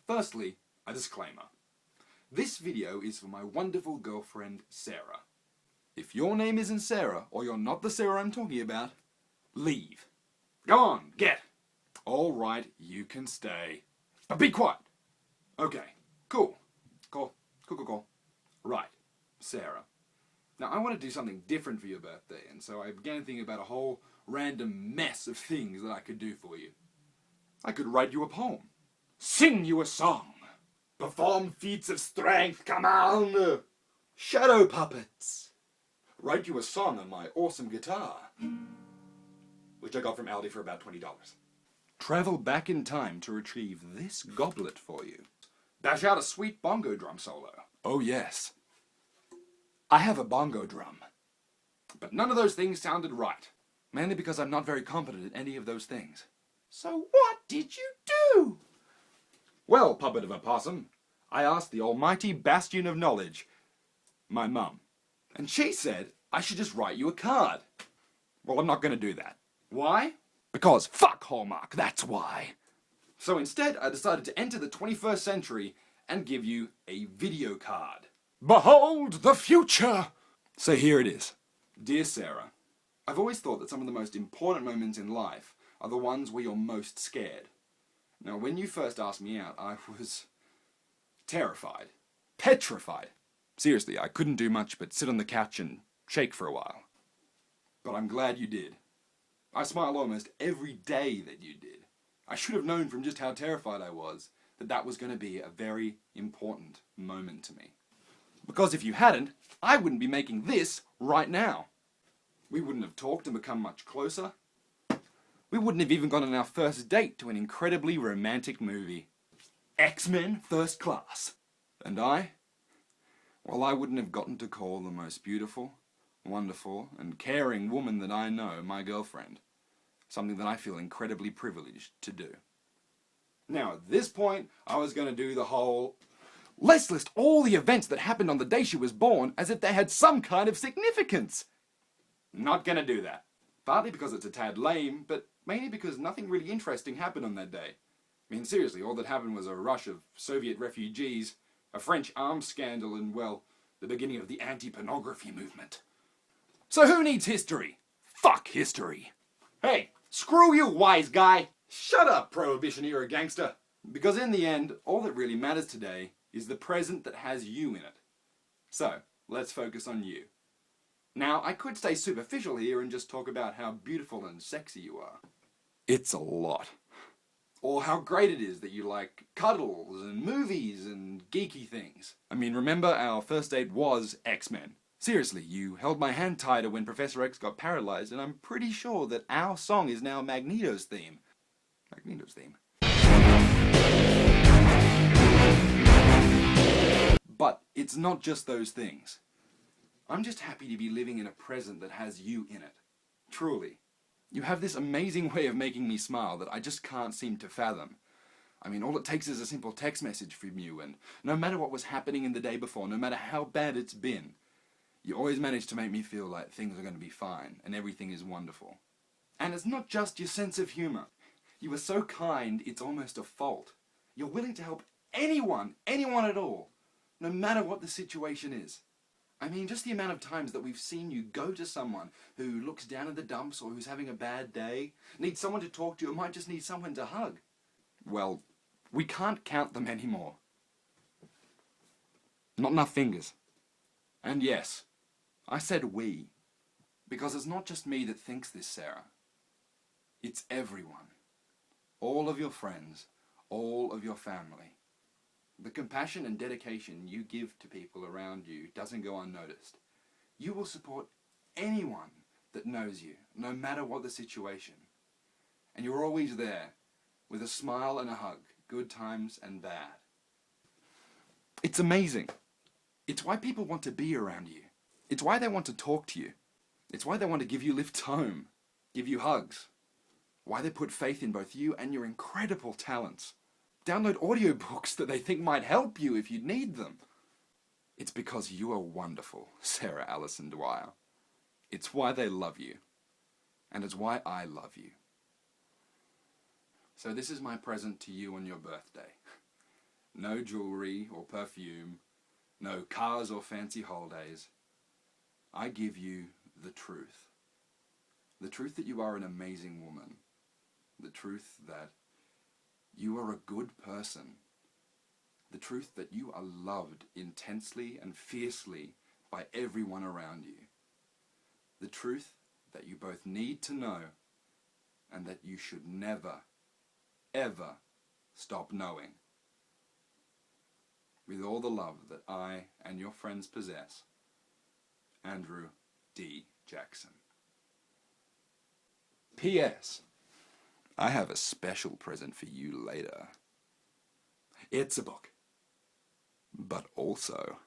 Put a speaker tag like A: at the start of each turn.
A: Firstly, a disclaimer. This video is for my wonderful girlfriend, Sarah. If your name isn't Sarah, or you're not the Sarah I'm talking about, leave. Go on, get. Alright, you can stay. But be quiet. Okay, cool. Cool. Right, Sarah. Now, I want to do something different for your birthday, and so I began thinking about a whole random mess of things that I could do for you. I could write you a poem. Sing you a song. Perform feats of strength, come on! Shadow puppets. Write you a song on my awesome guitar, which I got from Aldi for about $20. Travel back in time to retrieve this goblet for you. Bash out a sweet bongo drum solo. Oh yes. I have a bongo drum. But none of those things sounded right. Mainly because I'm not very competent at any of those things. So what did you do? Well, puppet of a possum, I asked the almighty bastion of knowledge, my mum, and she said I should just write you a card. Well, I'm not going to do that. Why? Because fuck Hallmark, that's why. So instead, I decided to enter the 21st century and give you a video card. Behold the future! So here it is. Dear Sarah, I've always thought that some of the most important moments in life are the ones where you're most scared. Now, when you first asked me out, I was terrified. Petrified. Seriously, I couldn't do much but sit on the couch and shake for a while. But I'm glad you did. I smile almost every day that you did. I should have known from just how terrified I was that that was going to be a very important moment to me. Because if you hadn't, I wouldn't be making this right now. We wouldn't have talked and become much closer. We wouldn't have even gone on our first date to an incredibly romantic movie. X-Men First Class. And I? Well, I wouldn't have gotten to call the most beautiful, wonderful, and caring woman that I know my girlfriend. Something that I feel incredibly privileged to do. Now, at this point, I was going to do the whole, let's list all the events that happened on the day she was born as if they had some kind of significance. Not going to do that. Partly because it's a tad lame, but mainly because nothing really interesting happened on that day. I mean, seriously, all that happened was a rush of Soviet refugees, a French arms scandal, and, well, the beginning of the anti-pornography movement. So who needs history? Fuck history. Hey, screw you, wise guy! Shut up, Prohibition-era gangster! Because in the end, all that really matters today is the present that has you in it. So, let's focus on you. Now, I could stay superficial here and just talk about how beautiful and sexy you are. It's a lot. Or how great it is that you like cuddles and movies and geeky things. I mean, remember our first date was X-Men. Seriously, you held my hand tighter when Professor X got paralyzed, and I'm pretty sure that our song is now Magneto's theme. Magneto's theme. But it's not just those things. I'm just happy to be living in a present that has you in it. Truly. You have this amazing way of making me smile that I just can't seem to fathom. I mean, all it takes is a simple text message from you, and no matter what was happening in the day before, no matter how bad it's been, you always manage to make me feel like things are going to be fine, and everything is wonderful. And it's not just your sense of humor. You are so kind, it's almost a fault. You're willing to help anyone at all, no matter what the situation is. I mean, just the amount of times that we've seen you go to someone who looks down in the dumps or who's having a bad day, needs someone to talk to, or might just need someone to hug. Well, we can't count them anymore. Not enough fingers. And yes, I said we, because it's not just me that thinks this, Sarah. It's everyone. All of your friends, all of your family. The compassion and dedication you give to people around you doesn't go unnoticed. You will support anyone that knows you, no matter what the situation. And you're always there, with a smile and a hug, good times and bad. It's amazing. It's why people want to be around you. It's why they want to talk to you. It's why they want to give you lifts home, give you hugs. Why they put faith in both you and your incredible talents. Download audiobooks that they think might help you if you need them. It's because you are wonderful, Sarah Allison Dwyer. It's why they love you. And it's why I love you. So this is my present to you on your birthday. no jewelry or perfume, no cars or fancy holidays. I give you the truth. The truth that you are an amazing woman. The truth that you are a good person. The truth that you are loved intensely and fiercely by everyone around you. The truth that you both need to know and that you should never, ever stop knowing. With all the love that I and your friends possess, Andrew D. Jackson. P.S. I have a special present for you later. It's a book, but also